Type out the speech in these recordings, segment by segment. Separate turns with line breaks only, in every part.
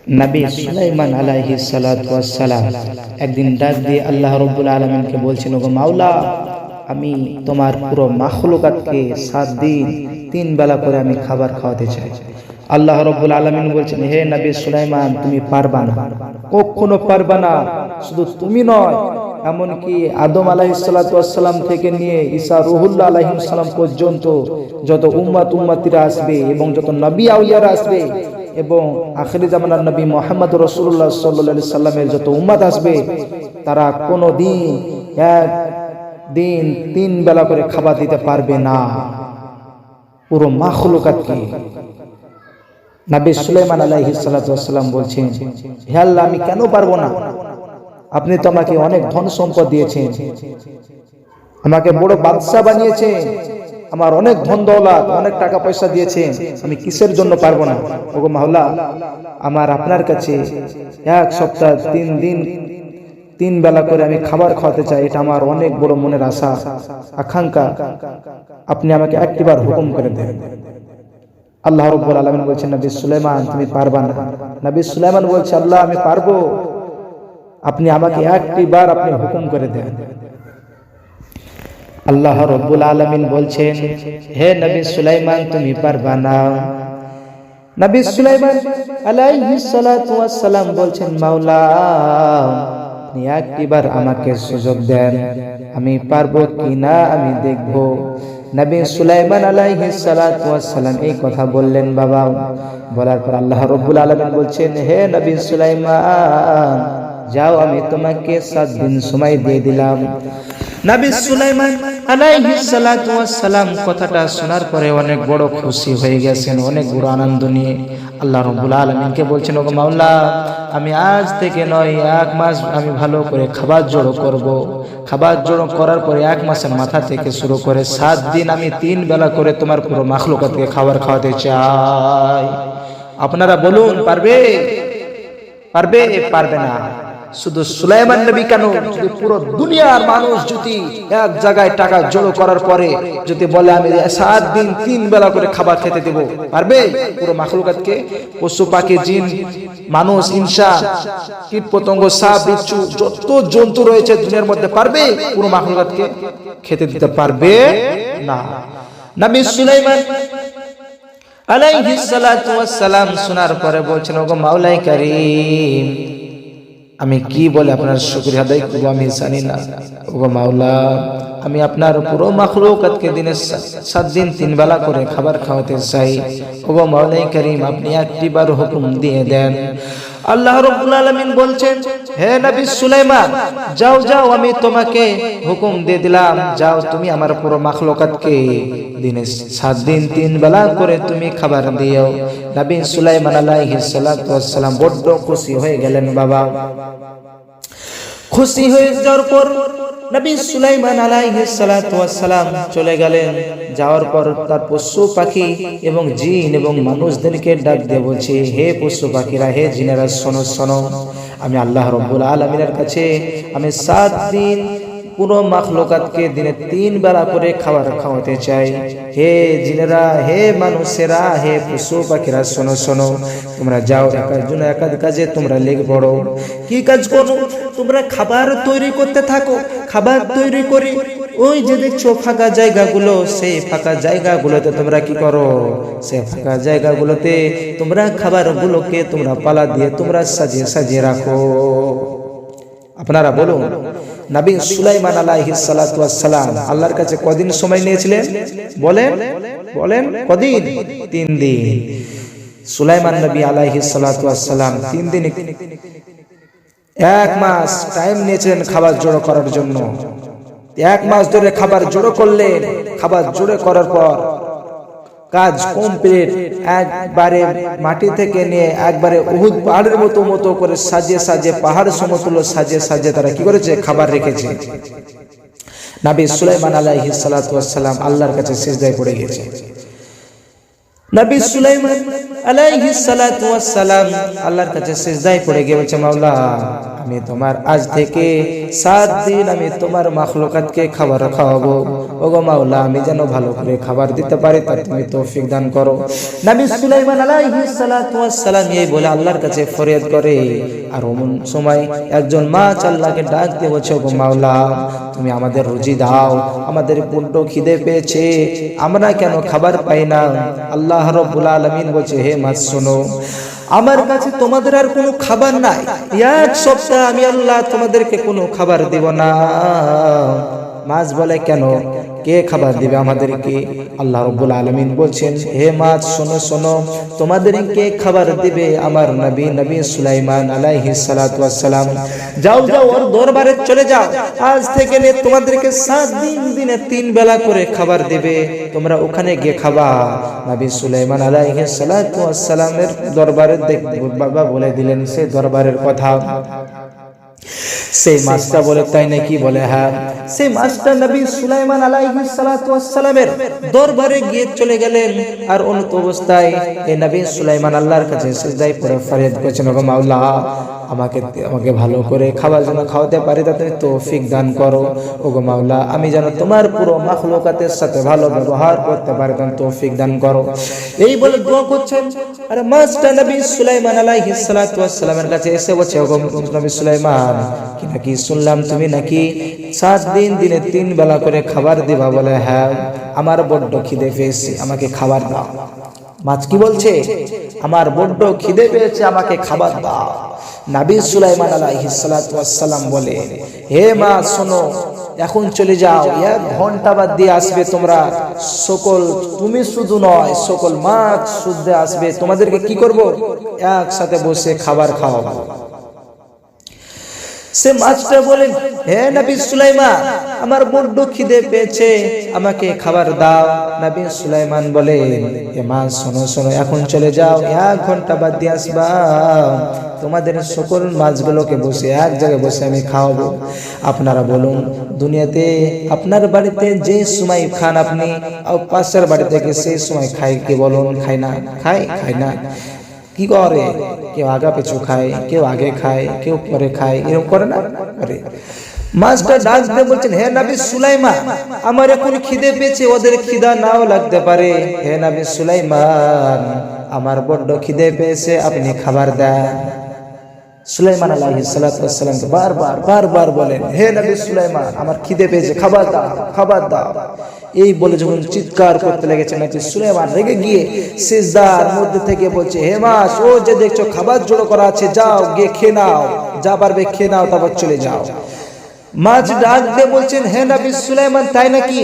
নবী সুলাইমান আলাইহিস সালাতু ওয়াস সালাম একদিন ডাক দিয়ে আল্লাহ রাব্বুল আলামিনকে বলছেন, ওগো মাওলা, আমি তোমার পুরো মাখলুকাতকে 7 দিন 3 বেলা করে আমি খাবার খাওয়াতে চাই। আল্লাহ রাব্বুল আলামিন বলছেন, হে নবী সুলাইমান, তুমি পারবা না, কখনো পারবা না। শুধু তুমি নয়, এমনকি আদম আলাইহিস সালাতু ওয়াস সালাম থেকে নিয়ে ঈসা রূহুল্লাহ আলাইহিস সালাম পর্যন্ত যত উম্মতিরা আসবে এবং যত নবী আউলিয়ারা আসবে এবং আখিরি জামানার নবী মুহাম্মদ রাসূলুল্লাহ সাল্লাল্লাহু আলাইহি সাল্লামের যত উম্মত আসবে, তারা কোনো দিন এক দিন 3 বেলা করে খাবার দিতে পারবে না পুরো মাখলুকাতকে। নবী সুলাইমান আলাইহিস সালাতু ওয়াস সালাম বলছেন, হে আল্লাহ, আমি কেন পারবো না? আপনি তো আমাকে অনেক ধন সম্পদ দিয়েছেন, আমাকে বড় বাদশা বানিয়েছেন, আমার অনেক ধন দৌলত, অনেক টাকা পয়সা দিয়েছেন, আমি কিসের জন্য পারবো না? ওগো মাওলা, আমার আপনার কাছে 1 সপ্তাহ 3 দিন 3 বেলা করে আমি খাবার খাওয়াতে চাই, এটা আমার অনেক বড় মনের আশা আকাঙ্ক্ষা, আপনি আমাকে একটিবার হুকুম করে দেন। আল্লাহ রাব্বুল আলামিন বলছেন, নবী সুলাইমান, তুমি পারবা না। নবী সুলাইমান বলছে, আল্লাহ, আমি পারবো, আপনি আমাকে একটিবার আপনি হুকুম করে দেন। আল্লাহ রাব্বুল আলামিন বলছেন, হে নবী সুলাইমান, তুমি পারবা না। নবী সুলাইমান আলাইহিস সালাতু ওয়াস সালাম বলছেন, মাওলা, আপনি একটিবার আমাকে সুযোগ দেন, আমি পারবো কিনা আমি দেখব। নবী সুলাইমান আলাইহিস সালাতু ওয়াস সালাম এই কথা বললেন বাবা। বলার পর আল্লাহ রাব্বুল আলামিন বলছেন, হে নবী সুলাইমান, যাও, আমি তোমাকে 7 দিন সময় দিয়ে দিলাম। নবী সুলাইমান আলাইহিস সালাতু ওয়াস সালাম কথাটা শোনার পরে অনেক বড় খুশি হয়ে গেছেন, অনেক বড় আনন্দ নিয়ে আল্লাহ রাব্বুল আলামিনকে বলছেন, ওগো মাওলা, আমি আজ থেকে নয় 1 মাস আমি ভালো করে খাবার জোড়ো করব। খাবার জোড়ো করার পরে 1 মাসের মাথা থেকে শুরু করে 7 দিন আমি 3 বেলা করে তোমার পুরো মাখলুকাতকে খাবার খাওয়াতে চাই। আপনারা বলুন, পারবে? পারবে? পারবে না? শুধু সুলাইমান নবী কেন, যদি পুরো দুনিয়ার মানুষ যদি এক জায়গায় টাকা জড়ো করার পরে যদি বলে আমি 7 দিন 3 বেলা করে খাবার খেতে দেব, পারবে? পুরো মাখলুকাতকে, পশু পাখি জিন মানুষ ইনসা কীট পতঙ্গ সাপ বিচ্ছু যত জন্তু রয়েছে দুনিয়ার মধ্যে, পারবে পুরো মাখলুকাতকে খেতে দিতে? পারবে না। নবী সুলাইমান আলাইহিস সালাতু ওয়াস সালাম শোনার পরে বলছেন, ওগো মাওলাই কারীম, আমি কি বলে আপনার শুকরিয়া আদায় করব আমি জানি না। ওগো মাওলা, আমি আপনার পুরো মাখলুকাতকে দিনে 7 দিন 3 বেলা করে খাবার খাওয়াতে চাই। ওগো মাওলাই কারীম, আপনি একটিবার হুকুম দিয়ে দেন। আল্লাহ রাব্বুল আলামিন বলছেন, হে নবী সুলাইমান, যাও যাও, আমি তোমাকে হুকুম দিয়ে দিলাম, যাও তুমি আমার পুরো মাখলুকাতকে দিনে 7 দিন 3 বেলা করে তুমি খাবার দিও। নবী সুলাইমান আলাইহিস সালাতু ওয়াস সালাম বড় খুশি হয়ে গেলেন বাবা। খুশি হয়ে যাওয়ার পর নবী সুলাইমান আলাইহিস সালাতু ওয়াস সালাম চলে গেলেন। যাওয়ার পর তার পশু পাখি এবং জিন এবং মানুষদেরকে ডাক দিয়ে বলছে, হে পশু পাখিরা, হে জিনেরা, শোনো শোনো, আমি আল্লাহ রাব্বুল আলামিনের কাছে আমি 7 দিন পুরো মাখলুকাতকে দিনে 3 বেলা করে খাবার খাওয়াতে চাই। হে জিনেরা, হে মানুষেরা, হে পশু পাখিরা, শোনো শোনো, তোমরা যাও, একাদ কাজে তোমরা লেগে পড়ো। কি কাজ করো? তোমরা খাবার তৈরি করতে থাকো। খাবার তৈরি করে ওই যে দেখছো ফাঁকা জায়গাগুলো, সেই ফাঁকা জায়গাগুলোতে তোমরা কি করো? সেই ফাঁকা জায়গাগুলোতে তোমরা খাবারগুলোকে তোমরা পালা দিয়ে তোমরা সাজিয়ে সাজিয়ে রাখো। আপনারা বলুন, নবী সুলাইমান আলাইহিস সালাতু ওয়াস সালাম আল্লাহর কাছে কদিন সময় নিয়েছিলেন? বলেন বলেন, কদিন? 3 দিন। সুলাইমান নবী আলাইহিস সালাতু ওয়াস সালাম 3 দিন 1 মাস টাইম নিয়েছিলেন খাবার জোড়ো করার জন্য। 1 মাস ধরে খাবার জোড়ো করলেন। খাবার জোড়ো করার পর কাজ কমপ্লিট, একবারে মাটি থেকে নিয়ে একবারে উহুদ পাহাড়ের মতো করে সাজিয়ে সাজিয়ে, পাহাড় সমতুল্য সাজিয়ে সাজিয়ে তারা কি করেছে? খাবার রেখেছে। নবী সুলাইমান আলাইহিস সালাতু ওয়াস সালাম আল্লাহর কাছে সিজদায় পড়ে গেছে। নবী সুলাইমান আলাইহিস সালাতু ওয়াস সালাম আল্লাহর কাছে সিজদায় পড়ে গিয়ে বলছে, মাওলা, আমি তোমার আজ থেকে 7 দিন আমি তোমার মাখলুকাতকে খাবার খাওয়াবো। ওগো মাওলা, আমি যেন ভালো করে খাবার দিতে পারি তার তুমি তৌফিক দান করো। নবী সুলাইমান আলাইহিস সালাতু ওয়াস সালাম এই বলে আল্লাহর কাছে ফরিয়াদ করে। আর ওমন সময় একজন মাছ আল্লাহকে ডাক দিয়ে বলছে, ওগো মাওলা, তুমি আমাদের রুজি দাও, আমাদের বড্ড খিদে পেয়েছে, আমরা কেন খাবার পাই না? আল্লাহ রাব্বুল আলামিন বলছে, হে মাছ শোনো, আমার কাছে তোমাদের আর কোনো খাবার নাই, 1 সপ্তাহ আমি আল্লাহ তোমাদেরকে কোনো খাবার দিব না। মাছ বলে, কেন, কে খাবার দিবে আমাদেরকে? আল্লাহ রাব্বুল আলামিন বলছেন, হে মাছ শোনো শোনো, তোমাদেরকে খাবার দিবে আমার নবী সুলাইমান আলাইহিস সালাতু ওয়াস সালাম। যাও যাও ওর দরবারে চলে যাও, আজ থেকে নিয়ে তোমাদেরকে 7 দিন দিনে 3 বেলা করে খাবার দিবে, তোমরা ওখানে গিয়ে খাবা। নবী সুলাইমান আলাইহিস সালাতু ওয়াস সালামের দরবারে বাবা বলে দিলেন সেই দরবারের কথা। সেই মাছটা বলে, তাই নাকি? বলে হ্যাঁ। সেই মাছটা নবী সুলাইমান আলাইহিস সালাতু ওয়াস সালামের দরবারে গিয়ে চলে গেলেন। আর অনত অবস্থায় এই নবী সুলাইমান আল্লাহর কাছে সিজদায় পড়ে ফরিয়াদ করেছেন, ওগো মাওলা, আমাকে ভালো করে খাবার জন্য খাওয়াতে পারি তা তুমি তৌফিক দান করো। ওগো মাওলা, আমি যেন তোমার পুরো মাখলুকাতের সাথে ভালো ব্যবহার করতে পারি তা তৌফিক দান করো। এই বলে দোয়া করছেন। আর মাছটা নবী সুলাইমান আলাইহিস সালাতু ওয়াস সালামের কাছে এসে বলছে, ওগো নবী সুলাইমান, কি নাকি শুনলাম তুমি নাকি 7 দিন দিনে 3 বেলা করে খাবার দিবা? বলে হ্যাঁ, আমার বড্ড খিদে পেয়েছে, আমাকে খাবার দাও। মাছ কি বলছে? আমার বড্ড খিদে পেয়েছে, আমাকে খাবার দাও। নবী সুলাইমান আলাইহিস সালাতু ওয়াস সালাম বলে, হে মাছ শোনো, এখন চলে যাও, 1 ঘন্টা বাদ দিয়ে আসবে তোমরা সকল, তুমি শুধু নয় সকল মাছ শুদ্ধ আসবে, তোমাদেরকে কি করব? একসাথে বসে খাবার খাওয়াবো। সে মাছটা বলেন, হে নবী সুলাইমান, আমার বড্ড খিদে পেয়েছে, আমাকে খাবার দাও। নবী সুলাইমান বলেন, হে মাছ শোনো শোনো, এখন চলে যাও, 1 ঘন্টা বাদ দিয়ে আসবা, তোমাদের সকল মাছগুলোকে বসে এক জায়গায় বসে আমি খাওয়াবো। আপনারা বলুন, দুনিয়াতে আপনার বাড়িতে যে সময় খান আপনি, পাশের বাড়ি থেকে সেই সময় খায় কি? বলুন, খায় না? খায় না। কি করে? কেউ আগা পিছু খায়, কেউ আগে খায়, কেউ পরে খায়, এরকম করে না? করে। মাছটা ডাক দিয়ে বলছেন, হে নবী সুলাইমান, আমার এখন খিদে পেয়েছে, ওদের খিদা নাও লাগতে পারে। হে নবী সুলাইমান, আমার বড্ড খিদে পেয়েছে, আপনি খাবার দেন। সুলাইমান আলাইহিস সালাতু ওয়াস সালাম বারবার বলেন, হে নবী সুলাইমান, আমার খিদে পেয়েছে, খাবার দাও, খাবার দাও। এই বলে যখন চিৎকার করতে লেগেছে, নবী সুলাইমান রেগে গিয়ে সিজদার মধ্যে থেকে বলছে, হে মাছ, ও যে দেখছো খাবার জড়ো করা আছে, যাও গিয়ে খেয়ে নাও, যা পারবে খেয়ে নাও, তারপর চলে যাও। মাছ ডাক দিয়ে বলছেন, হে নবী সুলাইমান, তাই নাকি?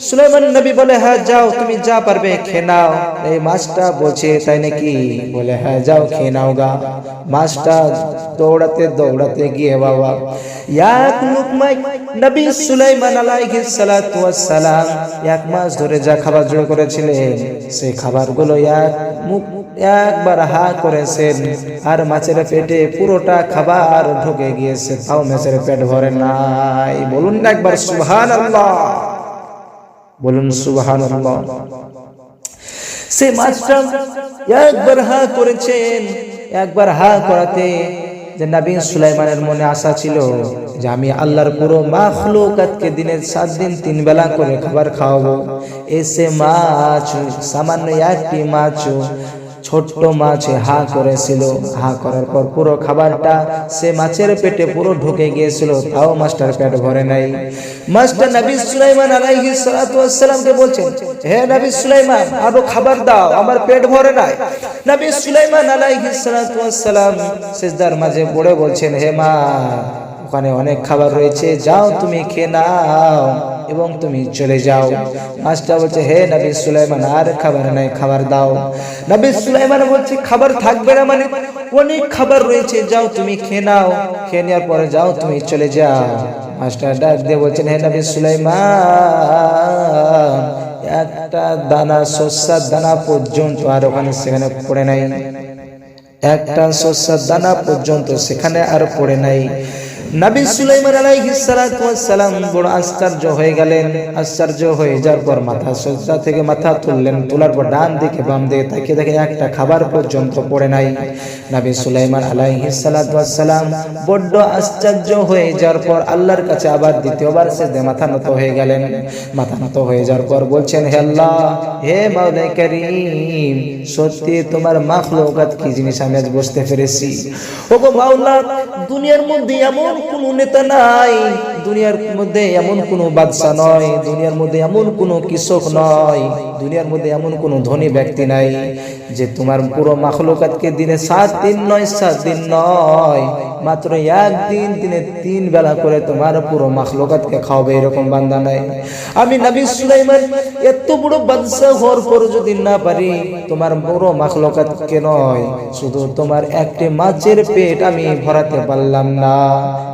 সুলাইমান নবী বলে, হ্যাঁ যাও, তুমি যা পারবে খেয়ে নাও। এই মাছটা বলছে, তাই নাকি? বলে হ্যাঁ, যাও খেয়ে নাও গা। মাছটা দৌড়াতে গিয়ে বাবা 1 লুকমায় নবী সুলাইমান আলাইহিস সালাতু ওয়াস সালাম 1 মাস ধরে যা খাবার জোগাড় করেছিলেন, সেই খাবারগুলো একবার হা করেছেন, আর মাছের পেটে পুরোটা খাবার ঢুকে গিয়েছে, তাও মাছের পেট ভরে নাই। বলুন না একবার সুবহানাল্লাহ, বলুন সুবহানাল্লাহ। সেই মাছটা একবার হা করেছেন, একবার হা করাতে যে নবী সুলাইমানের মনে আশা ছিল যে আমি আল্লাহর পুরো মাখলুকাতকে দিনের 7 দিন 3 বেলা করে খাবার খাওয়াবো। এসে মাছ, সামান্য একটি মাছ, ছোট্ট মাছ হা করেছিল, হা করার পর পুরো খাবারটা সে মাছের পেটে পুরো ঢুকে গিয়েছিল, তাও মাছটার পেট ভরে নাই। মাছটা নবী সুলাইমান আলাইহিস সালাতু ওয়াস সালামকে বলছেন, হে নবী সুলাইমান, আরো খাবার দাও, আমার পেট ভরে নাই। নবী সুলাইমান আলাইহিস সালাতু ওয়াস সালাম সিজদার মাঝে পড়ে বলছেন, হে মা, ওখানে অনেক খাবার রয়েছে, যাও তুমি খেয়ে নাও এবং তুমি চলে যাও। মাছটা বলছে, হে নবী সুলাইমান, আর খাবার নাই, খাবার দাও। নবী সুলাইমান বলছে, খাবার থাকবে না মানে? অনেক খাবার রয়েছে, যাও তুমি খেয়ে নাও, খেয়ে নেওয়ার পরে যাও তুমি চলে যাও। মাছটা ডাক দিয়ে বলছেন, হে নবী সুলাইমান, একটা দানা শস্যার দানা পর্যন্ত আর ওখানে সেখানে পড়ে নাই, একটা শস্যার দানা পর্যন্ত সেখানে আর পড়ে নাই। নবী সুলাইমান আলাইহিস সালাতু ওয়াস সালাম বড় আশ্চর্য হয়ে গেলেন। আশ্চর্য হয়ে যাওয়ার পর মাথা সজদা থেকে মাথা তুললেন। তোলার পর ডান দিকে বাম দিকে তাকিয়ে দেখেন একটা খাবার পর্যন্ত পড়ে নাই। নবী সুলাইমান আলাইহিস সালাতু ওয়াস সালাম বড় আশ্চর্য হয়ে যাওয়ার পর আল্লাহর কাছে আবার দ্বিতীয়বার সিজদায় মাথা নত হয়ে গেলেন। মাথা নত হয়ে যাওয়ার পর বলছেন, হে আল্লাহ, হে মাওলা কারীম, সত্যি তোমার মাখলুকাত কি জিনিস আমি আজ বুঝতে পেরেছি। ওগো মাওলা, দুনিয়ার মধ্যে এমন কোন নেতা নাই, দুনিয়ার মধ্যে এমন কোন বাদশা নয়, দুনিয়ার মধ্যে এমন কোন কৃষক নয়, দুনিয়ার মধ্যে এমন কোন ধনী ব্যক্তি নাই যে তোমার পুরো মাখলুকাতকে দিনে 7 দিন নয়, 7 দিন নয়, মাত্র একদিন দিনে 3 বেলা করে তোমার পুরো মাখলুকাতকে খাওয়াবে, এরকম বান্দা নাই। আমি নবী সুলাইমান এত বড় বাদশা হওয়ার পর যদি না পারি তোমার পুরো মাখলুকাতকে নয়, শুধু তোমার একটি মাছের পেট আমি ভরাতে পারলাম না।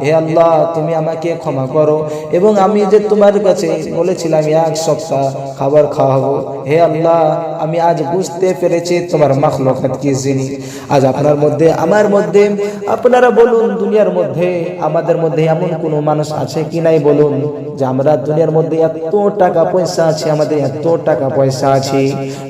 হে আল্লাহ, তুমি আমাকে ক্ষমা করো, এবং আমি যে তোমার কাছে বলেছিলাম 1 সপ্তাহ খাবার খাওয়াবো, হে আল্লাহ, আমি আজ বুঝতে পেরেছি তোমার মাখলুকাত কি জিনিস। আজ আপনার মধ্যে আমার মধ্যে, আপনারা বলুন, দুনিয়ার মধ্যে আমাদের মধ্যে এমন কোন মানুষ আছে কি নাই বলুন, যে আমরা দুনিয়ার মধ্যে এত টাকা পয়সা আছে, আমাদের এত টাকা পয়সা আছে,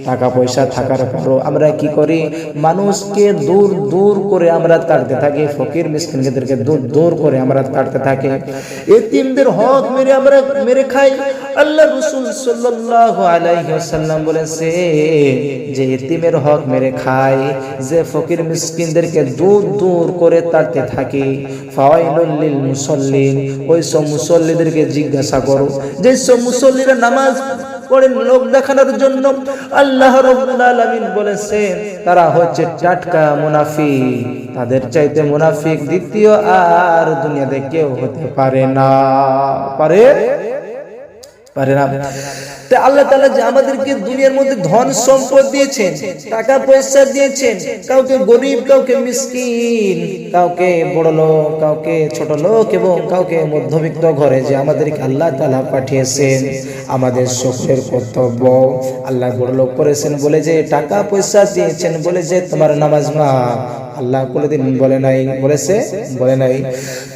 টাকা পয়সা থাকার পরও আমরা কি করি, মানুষকে দূর দূর করে আমরা তাড়তে থাকি, ফকির মিসকিনদেরকে দূর দূর করে আমরা তাড়তে থাকি, এতিমদের হক আমরা মেরে খাই। আল্লাহ রাসূল সাল্লাল্লাহু আলাইহি ওয়াসাল্লাম বলেছে, যে এতিমের হক মেরে খায়, যে ফকির মিসকিনদেরকে দূর দূর করে তাড়তে থাকে, ফাওয়াইলুল লিল মুসাল্লিন, ওই সব মুসল্লিদেরকে জিজ্ঞাসা করো, যে সব মুসল্লিরা নামাজ পড়েন লোক দেখানোর জন্য, আল্লাহ রাব্বুল আলামিন বলেছেন তারা হচ্ছে টাটকা মুনাফিক, তাদের চাইতে মুনাফিক দ্বিতীয় আর দুনিয়াতে কেউ হতে পারে না, পারে না। আল্লাহ তাআলা যে আমাদেরকে দুনিয়ার মধ্যে ধন সম্পদ দিয়েছেন, টাকা পয়সা দিয়েছেন, কাউকে গরিব, কাউকে মিসকিন, কাউকে বড় লোক, কাউকে ছোট লোক, এবং কাউকে মধ্যবিত্ত ঘরে যে আমাদেরকে আল্লাহ তাআলা পাঠিয়েছেন, আমাদের সকলের কর্তব্য, আল্লাহ বড় লোক করেছেন বলে যে টাকা পয়সা দিয়েছেন বলে যে তোমার নামাজ মা, আল্লাহ কোনদিন বলে নাই, বলেছে বলে নাই।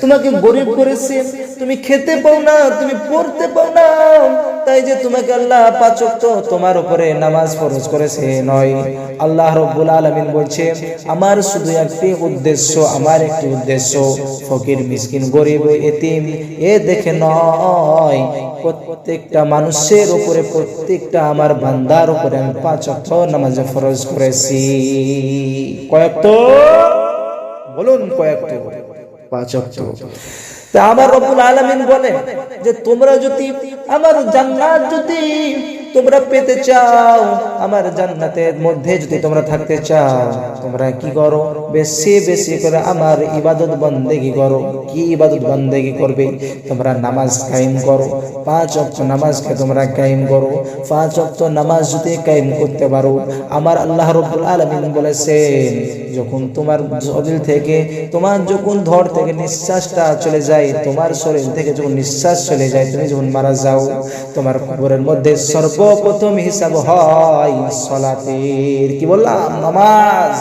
তোমাকে গরিব করেছে, তুমি খেতে পাও না, তুমি পড়তে পাও না, তাই যে তোমাকে আল্লাহ 5 ওয়াক্ত তোমার উপরে নামাজ ফরজ করেছে নয়। আল্লাহ রাব্বুল আলামিন বলছে আমার শুধু একটি উদ্দেশ্য, আমার একটি উদ্দেশ্য, ফকির মিসকিন গরিব এতিম এ দেখে নয়, প্রত্যেকটা মানুষের উপরে, প্রত্যেকটা আমার বান্দার উপরে আমি 5 ওয়াক্ত নামাজ ফরজ করেছি। কয়েকটা বলুন, কয়েকটা? 5 ওয়াক্ত। তা আমার রব্বুল আলামিন বলেন যে তোমরা যদি আমার জান্নাত যদি তোমরা পেতে চাও, আমার জান্নাতের মধ্যে যদি তোমরা থাকতে চাও, তোমরা কি করো, বেশি বেশি করে আমার ইবাদত বন্দেগী করো। কি ইবাদত বন্দেগী করবে? তোমরা নামাজ কায়েম করো, 5 ওয়াক্ত নামাজকে তোমরা কায়েম করো। 5 ওয়াক্ত নামাজ যদি কায়েম করতে পারো, আমার আল্লাহ রাব্বুল আলামিন বলেছেন যখন তোমার শরীর থেকে, তোমার যখন ধর থেকে নিঃশ্বাসটা চলে যায়, তোমার শরীর থেকে যখন নিঃশ্বাস চলে যায়, তুমি যখন মারা যাও, তোমার কবরের মধ্যে সর্বপ্রথম হিসাব হয় সালাতের। কি বললাম? নামাজ।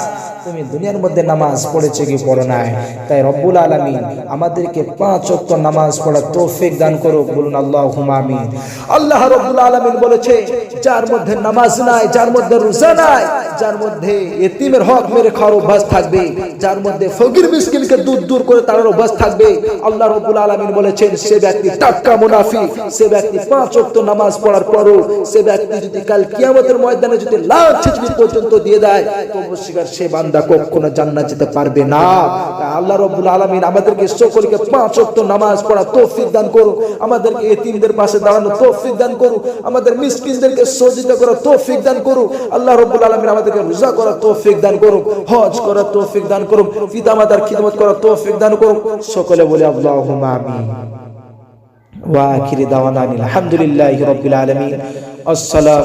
তুমি দুনিয়ার মধ্যে নামাজ পড়েছো কি পড়ো নাই? তাই রব্বুল আলামিন আমাদেরকে 5 ওয়াক্ত নামাজ পড়ার তৌফিক দান করুক। বলুন আল্লাহুম্মা আমিন। আল্লাহ রব্বুল আলামিন বলেছে যার মধ্যে নামাজ নাই, যার মধ্যে রোজা নাই, যার মধ্যে এতিমের হক মেরে খাওয়ার অভ্যাস থাকবে, যার মধ্যে ফকির মিসকিনকে দূর দূর করে তাড়ার অভ্যাস থাকবে, আল্লাহ রব্বুল আলামিন বলেছেন সে ব্যক্তি টাটকা মুনাফিক। সে ব্যক্তি 5 ওয়াক্ত নামাজ পড়ার পরও সে ব্যক্তি যদি কাল কিয়ামতের ময়দানে যদি লাখ ছিচড়ি পর্যন্ত দিয়ে দেয়, তো অবশ্যই সে বান্দা কখনো জান্নাত যেতে পারবে না। আল্লাহ রাব্বুল আলামিন আমাদেরকে সকলকে 5 ওয়াক্ত নামাজ পড়ার তৌফিক দান করুন, আমাদেরকে এতিমদের পাশে দাঁড়ানোর তৌফিক দান করুন, আমাদের মিসকিনদেরকে সহযোগিতা করার তৌফিক দান করুন। আল্লাহ রাব্বুল আলামিন আমাদেরকে রোজা করার তৌফিক দান করুন, হজ করার তৌফিক দান করুন, পিতামাতার খিদমত করার তৌফিক দান করুন। সকলে বলি আল্লাহুম্মা আমিন। ওয়া আখিরি দাওয়ানা আলহামদুলিল্লাহি রাব্বিল আলামিন। আসসালামু